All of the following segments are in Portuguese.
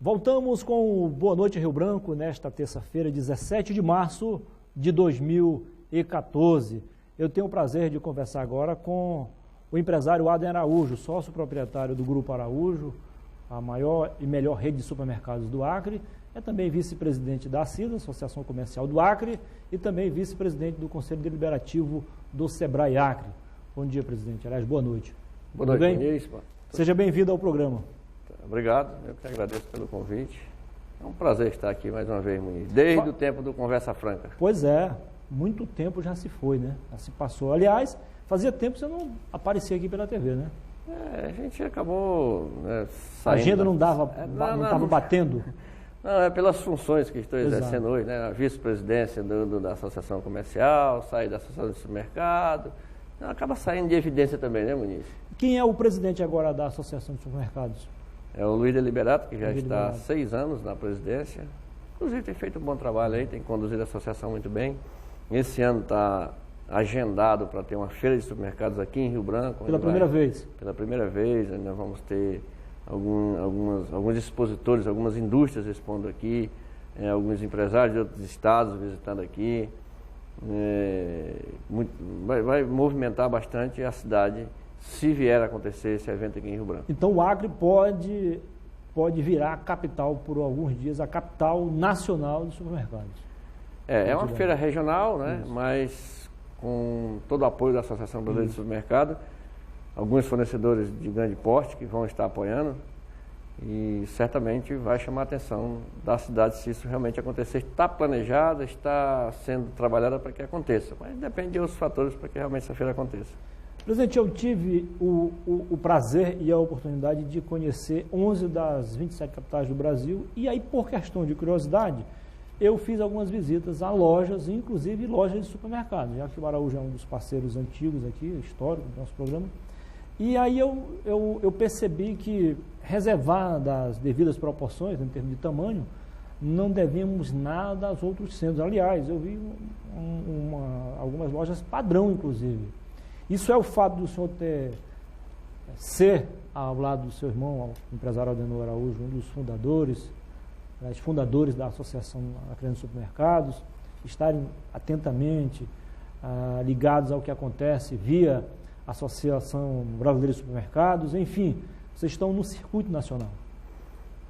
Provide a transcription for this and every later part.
Voltamos com o Boa Noite Rio Branco nesta terça-feira, 17 de março de 2014. Eu tenho o prazer de conversar agora com o empresário Adem Araújo, sócio proprietário do Grupo Araújo, a maior e melhor rede de supermercados do Acre. É também vice-presidente da ACIDA, Associação Comercial do Acre, e também vice-presidente do Conselho Deliberativo do Sebrae Acre. Bom dia, presidente. Aliás, boa noite. Boa noite, Muniz. Seja bem-vindo ao programa. Obrigado, eu que agradeço pelo convite. É um prazer estar aqui mais uma vez, Muniz, desde o tempo do Conversa Franca. Pois é, muito tempo já se foi, né? Já se passou. Aliás, fazia tempo que você não aparecia aqui pela TV, né? A gente acabou saindo. A agenda não estava batendo? Não, é pelas funções que estou exercendo hoje, né? A vice-presidência da Associação Comercial, sair da Associação de Supermercado. Acaba saindo de evidência também, né, Muniz? Quem é o presidente agora da Associação de Supermercados? É o Luiz Deliberato, que já está há 6 anos na presidência. Inclusive tem feito um bom trabalho aí, tem conduzido a associação muito bem. Esse ano está agendado para ter uma feira de supermercados aqui em Rio Branco. Pela primeira vez? Pela primeira vez, nós vamos ter alguns expositores, algumas indústrias expondo aqui, alguns empresários de outros estados visitando aqui. Vai movimentar bastante a cidade se vier a acontecer esse evento aqui em Rio Branco. Então o Acre pode virar a capital por alguns dias, a capital nacional dos supermercados. É uma feira regional, né? Mas com todo o apoio da Associação Brasileira de Supermercado, alguns fornecedores de grande porte que vão estar apoiando, e certamente vai chamar a atenção da cidade se isso realmente acontecer. Está planejada, está sendo trabalhada para que aconteça, mas depende de outros fatores para que realmente essa feira aconteça. Presidente, eu tive o prazer e a oportunidade de conhecer 11 das 27 capitais do Brasil, e aí, por questão de curiosidade, eu fiz algumas visitas a lojas, inclusive lojas de supermercados, já que o Araújo é um dos parceiros antigos aqui, históricos do nosso programa. E aí eu percebi que, reservar das devidas proporções, em termos de tamanho, não devemos nada aos outros centros. Aliás, eu vi algumas lojas padrão, inclusive. Isso é o fato do senhor ser, ao lado do seu irmão, o empresário Adem Araújo, um dos fundadores da Associação Acreana de Supermercados, estarem atentamente ligados ao que acontece via Associação Brasileira de Supermercados, enfim, vocês estão no circuito nacional.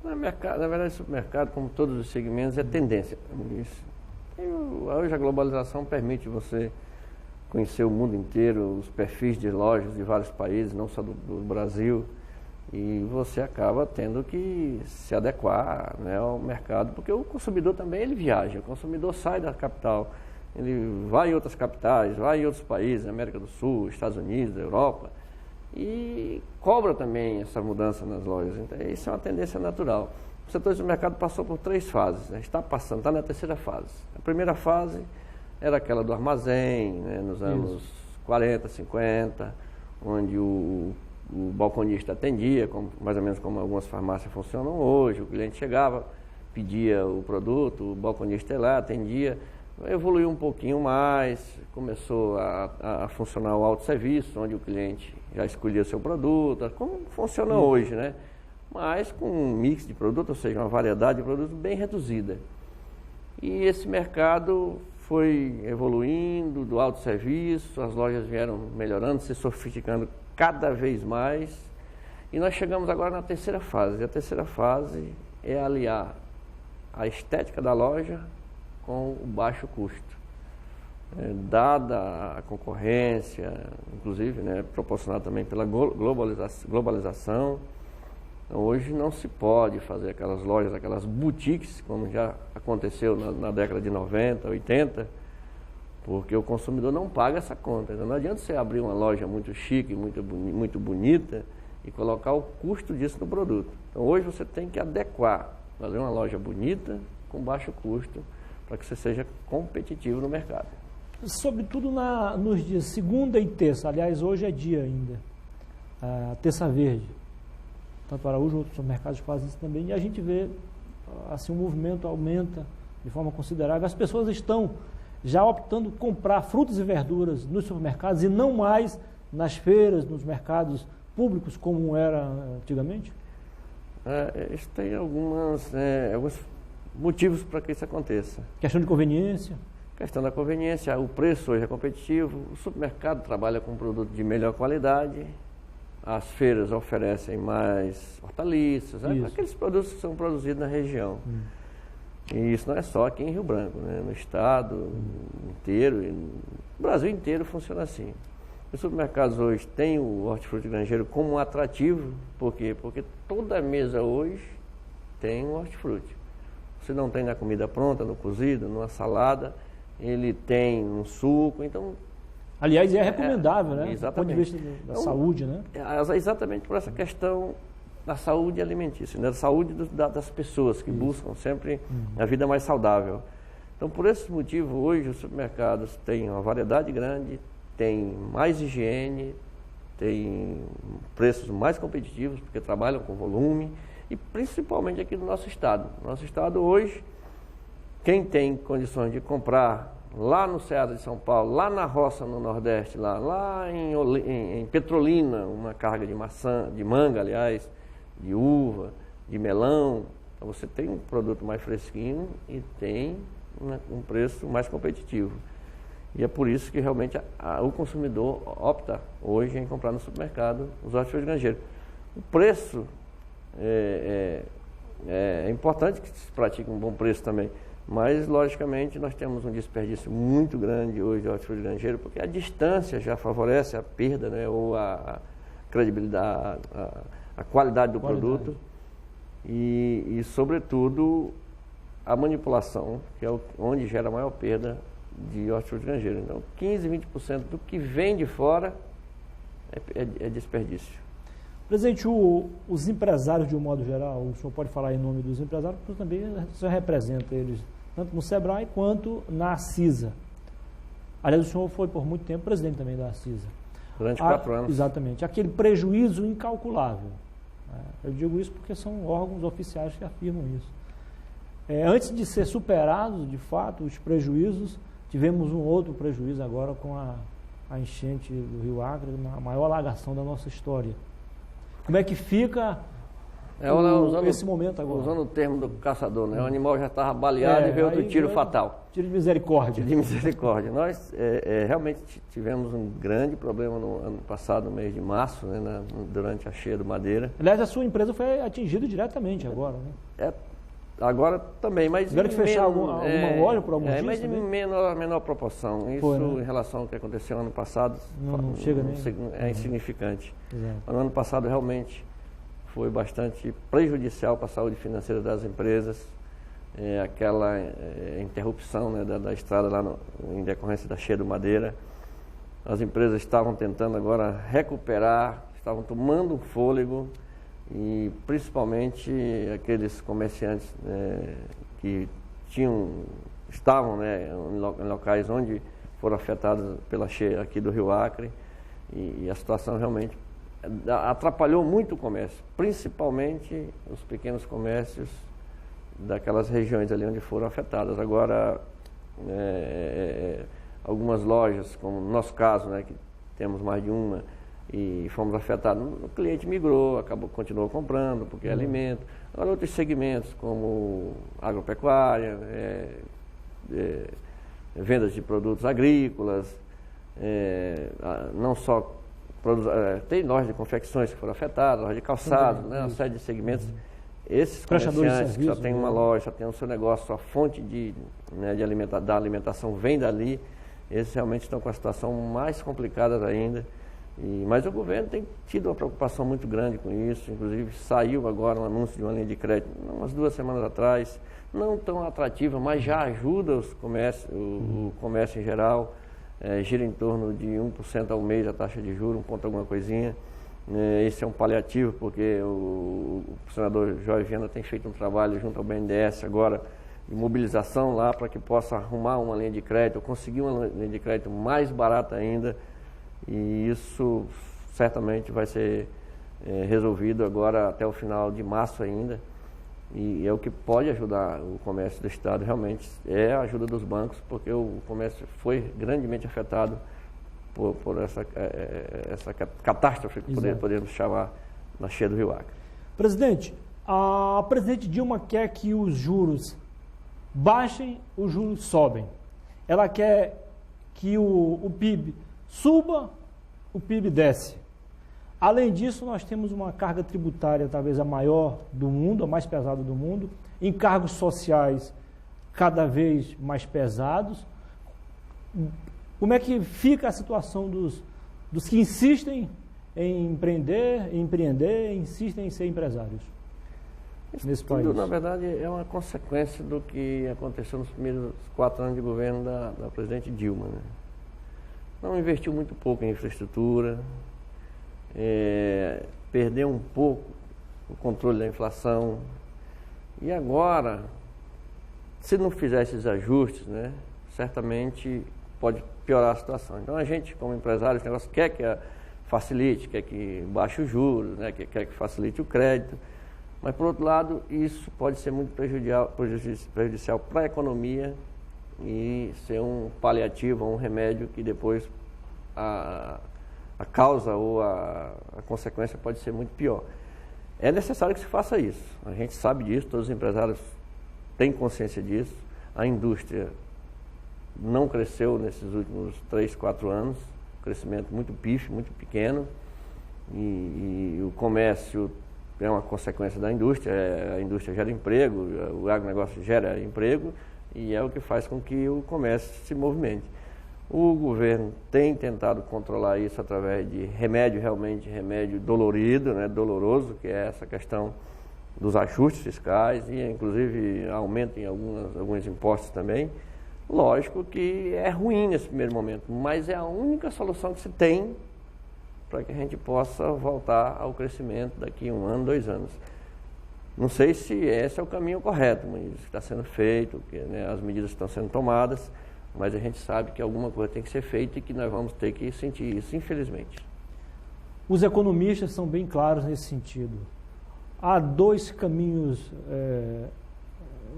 Na verdade, o supermercado, como todos os segmentos, é tendência. Hoje a globalização permite você conhecer o mundo inteiro, os perfis de lojas de vários países, não só do Brasil, e você acaba tendo que se adequar, né, ao mercado, porque o consumidor também ele viaja, o consumidor sai da capital, ele vai em outras capitais, vai em outros países, América do Sul, Estados Unidos, Europa, e cobra também essa mudança nas lojas. Então, isso é uma tendência natural. O setor de mercado passou por 3 fases, né? Está na terceira fase. A primeira fase era aquela do armazém, né, nos anos 40, 50, onde o balconista atendia, mais ou menos como algumas farmácias funcionam hoje. O cliente chegava, pedia o produto, o balconista ia lá, atendia. Evoluiu um pouquinho mais, começou a funcionar o autosserviço, onde o cliente já escolhia seu produto, como funciona hoje, né? Mas com um mix de produtos, ou seja, uma variedade de produtos bem reduzida. E esse mercado foi evoluindo do autosserviço, as lojas vieram melhorando, se sofisticando cada vez mais, e nós chegamos agora na terceira fase. E a terceira fase é aliar a estética da loja com o baixo custo. Dada a concorrência, inclusive, né, proporcionada também pela globalização, hoje não se pode fazer aquelas lojas, aquelas boutiques, como já aconteceu na década de 90, 80, porque o consumidor não paga essa conta. Então não adianta você abrir uma loja muito chique, muito bonita, e colocar o custo disso no produto. Então hoje você tem que adequar, fazer uma loja bonita, com baixo custo, para que você seja competitivo no mercado. Sobretudo nos dias segunda e terça, aliás, hoje é dia ainda, terça verde. Tanto Araújo, outros mercados fazem isso também, e a gente vê, assim, o movimento aumenta de forma considerável. As pessoas estão já optando por comprar frutas e verduras nos supermercados e não mais nas feiras, nos mercados públicos, como era antigamente? Isso tem alguns motivos para que isso aconteça. Questão de conveniência? Questão da conveniência, o preço hoje é competitivo, o supermercado trabalha com produto de melhor qualidade, as feiras oferecem mais hortaliças, aqueles produtos que são produzidos na região. E isso não é só aqui em Rio Branco, né? No estado inteiro, no Brasil inteiro funciona assim. Os supermercados hoje têm o hortifruti granjeiro como um atrativo, por quê? Porque toda mesa hoje tem um hortifruti. Você não tem na comida pronta, no cozido, numa salada, ele tem um suco, então... Aliás, é recomendável, né? Exatamente. Do ponto de vista da saúde, né? Exatamente por essa questão da saúde alimentícia, né? Da saúde das pessoas que buscam sempre a vida mais saudável. Então, por esse motivo, hoje os supermercados têm uma variedade grande, têm mais higiene, têm preços mais competitivos, porque trabalham com volume, e principalmente aqui no nosso estado. Nosso estado hoje, quem tem condições de comprar lá no Ceará de São Paulo, lá na roça no Nordeste, lá em Petrolina, uma carga de maçã, de manga, aliás, de uva, de melão, então você tem um produto mais fresquinho e tem um preço mais competitivo. E é por isso que realmente o consumidor opta hoje em comprar no supermercado os hortifrutis granjeiros. O preço é importante que se pratique um bom preço também, mas logicamente nós temos um desperdício muito grande hoje de hortifruti granjeiro, porque a distância já favorece a perda, né, ou a credibilidade, a qualidade do produto e sobretudo a manipulação, que é onde gera a maior perda de hortifruti granjeiro. Então 15, 20% do que vem de fora é desperdício. Presidente, os empresários de um modo geral, o senhor pode falar em nome dos empresários, porque também o senhor representa eles, tanto no SEBRAE quanto na CISA. Aliás, o senhor foi por muito tempo presidente também da CISA. Durante 4 anos. Exatamente. Aquele prejuízo incalculável. Eu digo isso porque são órgãos oficiais que afirmam isso. Antes de ser superados, de fato, os prejuízos, tivemos um outro prejuízo agora com a enchente do Rio Acre, a maior alagação da nossa história. Como é que fica esse momento agora? Usando o termo do caçador, né? O animal já estava baleado e veio outro tiro fatal. Tiro de misericórdia. De misericórdia. Nós realmente tivemos um grande problema no ano passado, no mês de março, né? Durante a cheia do Madeira. Aliás, a sua empresa foi atingida diretamente agora, né? Agora também, mas... Tiveram que fechar alguma loja por alguns dias? Mas em menor proporção. Isso, em relação ao que aconteceu ano passado, não chega nem... É insignificante. Exato. No ano passado, realmente, foi bastante prejudicial para a saúde financeira das empresas. Aquela interrupção, né, da estrada lá em decorrência da cheia do Madeira. As empresas estavam tentando agora recuperar, estavam tomando fôlego, e principalmente aqueles comerciantes que estavam, né, em locais onde foram afetados pela cheia aqui do Rio Acre, e a situação realmente atrapalhou muito o comércio, principalmente os pequenos comércios daquelas regiões ali onde foram afetadas. Agora, algumas lojas, como no nosso caso, né, que temos mais de uma, e fomos afetados, o cliente migrou, continuou comprando, porque é alimento. Agora outros segmentos, como agropecuária, vendas de produtos agrícolas, não só tem lojas de confecções que foram afetadas, lojas de calçados, né, uma série de segmentos. Esses comerciantes que só tem uma loja, só tem o seu negócio, a fonte da alimentação vem dali, esses realmente estão com a situação mais complicada ainda. Mas o governo tem tido uma preocupação muito grande com isso, inclusive saiu agora um anúncio de uma linha de crédito, umas 2 semanas atrás, não tão atrativa, mas já ajuda o comércio em geral, gira em torno de 1% ao mês a taxa de juros, 1 ponto alguma coisinha. Esse é um paliativo, porque o senador Jorge Viana tem feito um trabalho junto ao BNDES agora, de mobilização lá para que possa arrumar uma linha de crédito, conseguir uma linha de crédito mais barata ainda. E isso certamente vai ser resolvido agora até o final de março ainda. E é o que pode ajudar o comércio do Estado, realmente, é a ajuda dos bancos, porque o comércio foi grandemente afetado por essa catástrofe que podemos chamar na cheia do Rio Acre. Presidente, A presidente Dilma quer que os juros baixem, os juros sobem. Ela quer que o PIB suba, o PIB desce. Além disso, nós temos uma carga tributária talvez a maior do mundo, a mais pesada do mundo, encargos sociais cada vez mais pesados. Como é que fica a situação dos que insistem em empreender, insistem em ser empresários nesse país? Tudo, na verdade, é uma consequência do que aconteceu nos primeiros 4 anos de governo da presidente Dilma, né? Não investiu muito pouco em infraestrutura, perdeu um pouco o controle da inflação. E agora, se não fizer esses ajustes, né, certamente pode piorar a situação. Então a gente, como empresário, esse negócio quer que facilite, quer que baixe os juros, né, quer que facilite o crédito, mas por outro lado isso pode ser muito prejudicial para a economia e ser um paliativo, um remédio que depois a causa ou a consequência pode ser muito pior. É necessário que se faça isso. A gente sabe disso, todos os empresários têm consciência disso. A indústria não cresceu nesses últimos 3, 4 anos, crescimento muito pífio, muito pequeno, e o comércio é uma consequência da indústria, a indústria gera emprego, o agronegócio gera emprego, e é o que faz com que o comércio se movimente. O governo tem tentado controlar isso através de remédio, realmente remédio dolorido, né, doloroso, que é essa questão dos ajustes fiscais e inclusive aumento em alguns impostos também. Lógico que é ruim nesse primeiro momento, mas é a única solução que se tem para que a gente possa voltar ao crescimento daqui a 1 ano, 2 anos. Não sei se esse é o caminho correto, mas está sendo feito, que, né, as medidas estão sendo tomadas, mas a gente sabe que alguma coisa tem que ser feita e que nós vamos ter que sentir isso, infelizmente. Os economistas são bem claros nesse sentido. Há 2 caminhos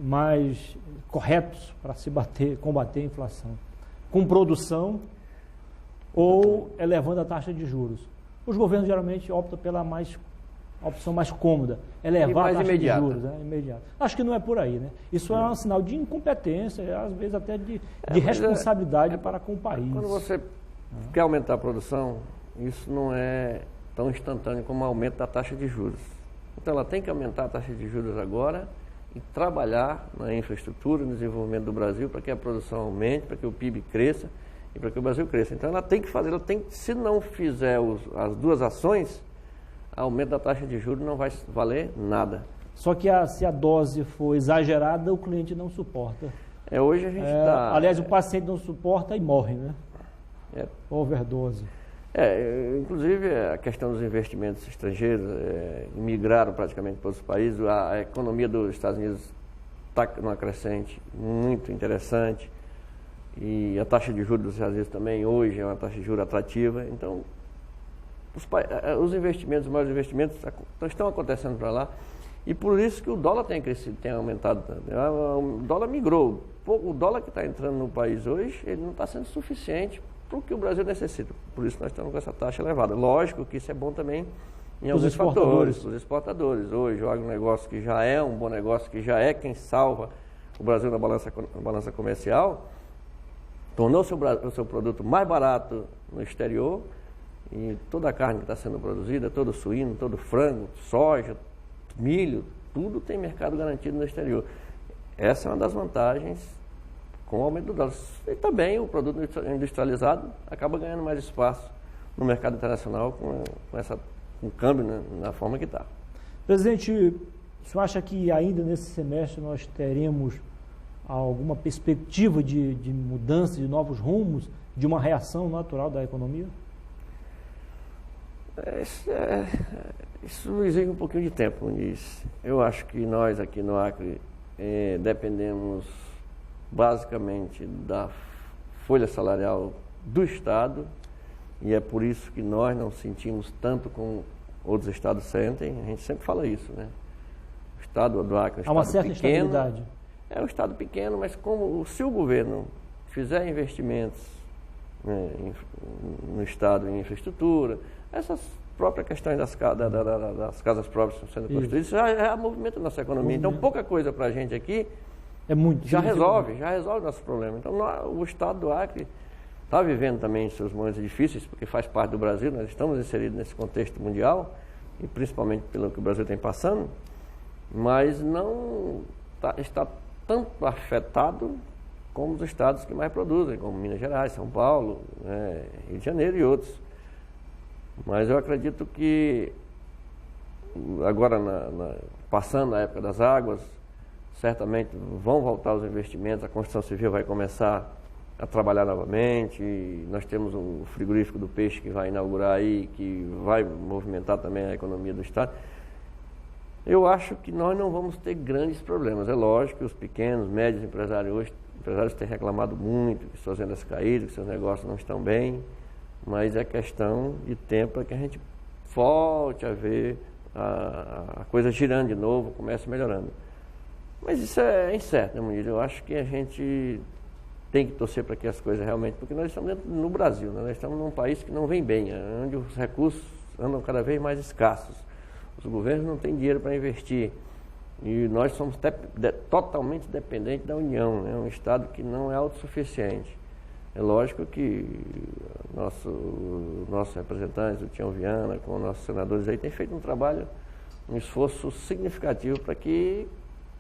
mais corretos para se combater a inflação: com produção ou elevando a taxa de juros. Os governos geralmente optam pela opção mais cômoda, elevar a taxa imediata. de juros, né? Imediata. Acho que não é por aí, né? Isso é um sinal de incompetência, às vezes até de responsabilidade para com o país. Quando você quer aumentar a produção, isso não é tão instantâneo como o aumento da taxa de juros. Então ela tem que aumentar a taxa de juros agora e trabalhar na infraestrutura, no desenvolvimento do Brasil, para que a produção aumente, para que o PIB cresça e para que o Brasil cresça. Então ela tem que fazer, se não fizer as 2 ações, o aumento da taxa de juros não vai valer nada. Só que se a dose for exagerada, o cliente não suporta. Hoje a gente aliás, o paciente não suporta e morre, né? Overdose. Inclusive a questão dos investimentos estrangeiros, migraram praticamente para outros países. A economia dos Estados Unidos está numa crescente muito interessante. E a taxa de juros dos Estados Unidos também hoje é uma taxa de juros atrativa. Então, os investimentos, os maiores investimentos estão acontecendo para lá. E por isso que o dólar tem crescido, tem aumentado tanto. O dólar migrou. O dólar que está entrando no país hoje, ele não está sendo suficiente para o que o Brasil necessita. Por isso nós estamos com essa taxa elevada. Lógico que isso é bom também em alguns fatores. Os exportadores. Hoje o agronegócio, que já é um bom negócio, que já é quem salva o Brasil na balança comercial, tornou o seu produto mais barato no exterior, e toda a carne que está sendo produzida, todo suíno, todo frango, soja, milho, tudo tem mercado garantido no exterior. Essa é uma das vantagens com o aumento do dólar. E também o produto industrializado acaba ganhando mais espaço no mercado internacional com o câmbio, né, na forma que está. Presidente, o senhor acha que ainda nesse semestre nós teremos alguma perspectiva de mudança, de novos rumos, de uma reação natural da economia? Isso exige um pouquinho de tempo, Muniz. Eu acho que nós aqui no Acre dependemos basicamente da folha salarial do Estado, e é por isso que nós não sentimos tanto como outros estados sentem. A gente sempre fala isso, né? O Estado do Acre é um estado pequeno. Há uma certa instabilidade. É um estado pequeno, mas se o governo fizer investimentos né, no Estado em infraestrutura, essas próprias questões das casas próprias que estão sendo construídas, isso já movimenta a nossa economia. Então, pouca coisa para a gente aqui já resolve nossos problemas. Então, o Estado do Acre está vivendo também seus momentos difíceis, porque faz parte do Brasil, nós estamos inseridos nesse contexto mundial, e principalmente pelo que o Brasil tem passando, mas não está tanto afetado como os estados que mais produzem, como Minas Gerais, São Paulo, Rio de Janeiro e outros. Mas eu acredito que agora, passando a época das águas, certamente vão voltar os investimentos, a construção civil vai começar a trabalhar novamente, nós temos o frigorífico do peixe que vai inaugurar aí, que vai movimentar também a economia do estado. Eu acho que nós não vamos ter grandes problemas. É lógico que os pequenos, médios empresários têm reclamado muito, que suas vendas caíram, que seus negócios não estão bem, mas é questão de tempo para que a gente volte a ver a coisa girando de novo, comece melhorando. Mas isso é incerto, né, Munir? Eu acho que a gente tem que torcer para que as coisas realmente... Porque nós estamos no Brasil, né? Nós estamos num país que não vem bem, onde os recursos andam cada vez mais escassos. Os governos não têm dinheiro para investir. E nós somos totalmente dependentes da União, né? Um Estado que não é autossuficiente. É lógico que nossos representantes, o Tião Viana, com os nossos senadores aí, têm feito um trabalho, um esforço significativo para que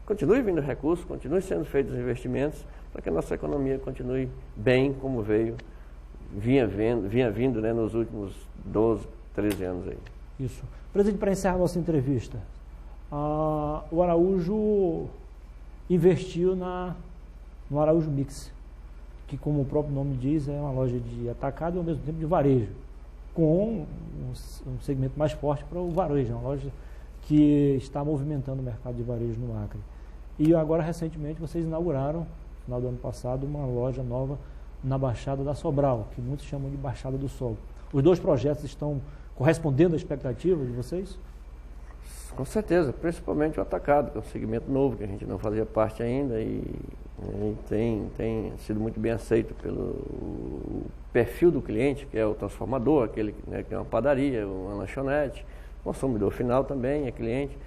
continue vindo recursos, continue sendo feitos investimentos, para que a nossa economia continue bem como vinha vindo, né, nos últimos 12, 13 anos aí. Isso. Presidente, para encerrar a nossa entrevista, o Araújo investiu no Araújo Mix, que, como o próprio nome diz, é uma loja de atacado e ao mesmo tempo de varejo, com um segmento mais forte para o varejo, uma loja que está movimentando o mercado de varejo no Acre. E agora, recentemente, vocês inauguraram, no final do ano passado, uma loja nova na Baixada da Sobral, que muitos chamam de Baixada do Sol. Os dois projetos estão correspondendo à expectativa de vocês? Com certeza, principalmente o atacado, que é um segmento novo, que a gente não fazia parte ainda e tem sido muito bem aceito pelo perfil do cliente, que é o transformador, aquele, né, que é uma padaria, uma lanchonete, o consumidor final também é cliente,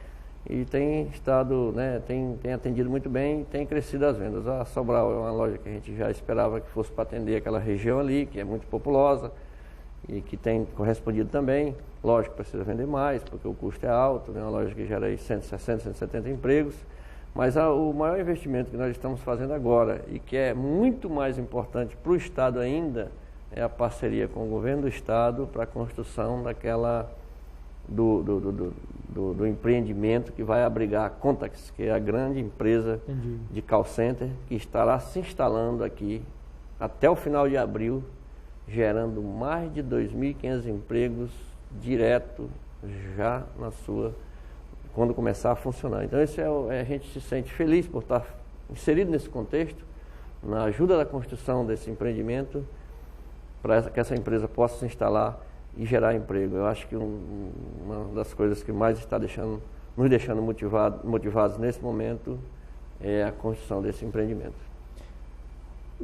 e tem estado, né, tem atendido muito bem e tem crescido as vendas. A Sobral é uma loja que a gente já esperava que fosse para atender aquela região ali, que é muito populosa e que tem correspondido também. Lógico, precisa vender mais, porque o custo é alto, né? Uma loja que gera aí 160, 170 empregos, mas o maior investimento que nós estamos fazendo agora e que é muito mais importante para o Estado ainda é a parceria com o governo do Estado para a construção do empreendimento que vai abrigar a Contax, que é a grande empresa de call center que estará se instalando aqui até o final de abril, gerando mais de 2.500 empregos direto já quando começar a funcionar. Então a gente se sente feliz por estar inserido nesse contexto, na ajuda da construção desse empreendimento, para que essa empresa possa se instalar e gerar emprego. Eu acho que uma das coisas que mais está nos deixando motivados nesse momento é a construção desse empreendimento.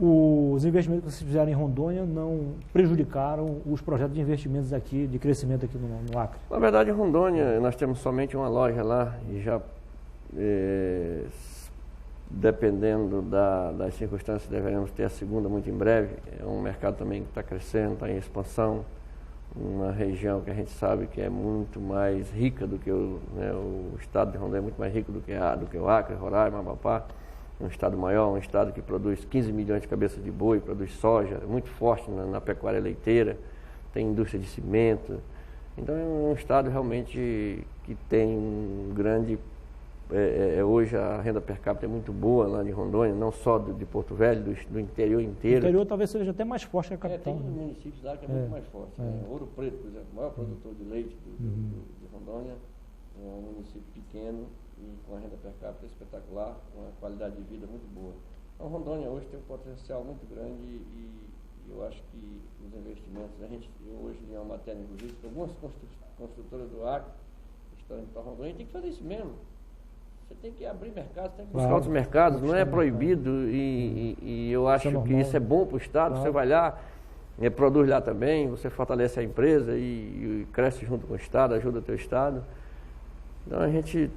Os investimentos que vocês fizeram em Rondônia não prejudicaram os projetos de investimentos aqui, de crescimento aqui no Acre? Na verdade, em Rondônia, nós temos somente uma loja lá e já, dependendo das circunstâncias, deveremos ter a segunda muito em breve. É um mercado também que está crescendo, está em expansão, uma região que a gente sabe que é muito mais rica do que o estado de Rondônia, é muito mais rico do que o Acre, Roraima, Amapá. Um estado maior, um estado que produz 15 milhões de cabeças de boi, produz soja, muito forte na pecuária leiteira, tem indústria de cimento. Então é um estado realmente que tem um grande... hoje a renda per capita é muito boa lá de Rondônia, não só de Porto Velho, do interior inteiro. O interior talvez seja até mais forte que a capital. Tem municípios lá que é muito mais forte. Né? Ouro Preto, por exemplo, o maior produtor de leite de Rondônia, é um município pequeno, e com a renda per capita espetacular, com uma qualidade de vida muito boa. Então, Rondônia hoje tem um potencial muito grande e eu acho que os investimentos, eu hoje li uma matéria, inclusive, que algumas construtoras do Acre estão indo para Rondônia, tem que fazer isso mesmo. Você tem que abrir mercados, tem que buscar outros mercados, não é proibido e eu acho que isso é bom para o Estado. Você vai lá, produz lá também, você fortalece a empresa e cresce junto com o Estado, ajuda o teu Estado. Então a gente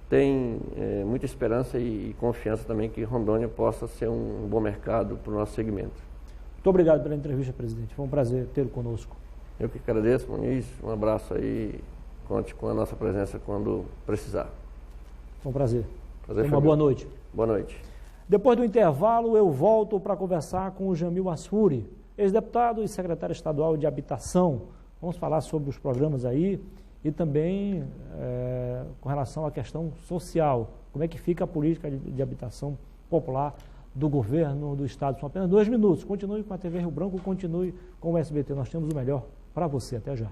tem muita esperança e confiança também que Rondônia possa ser um bom mercado para o nosso segmento. Muito obrigado pela entrevista, presidente. Foi um prazer tê-lo conosco. Eu que agradeço, Muniz. Um abraço aí. Conte com a nossa presença quando precisar. Foi um prazer. Uma boa noite. Boa noite. Depois do intervalo, eu volto para conversar com o Jamil Asfuri, ex-deputado e secretário estadual de Habitação. Vamos falar sobre os programas aí e também com relação à questão social. Como é que fica a política de habitação popular do governo do Estado? São apenas 2 minutos. Continue com a TV Rio Branco, continue com o SBT. Nós temos o melhor para você. Até já.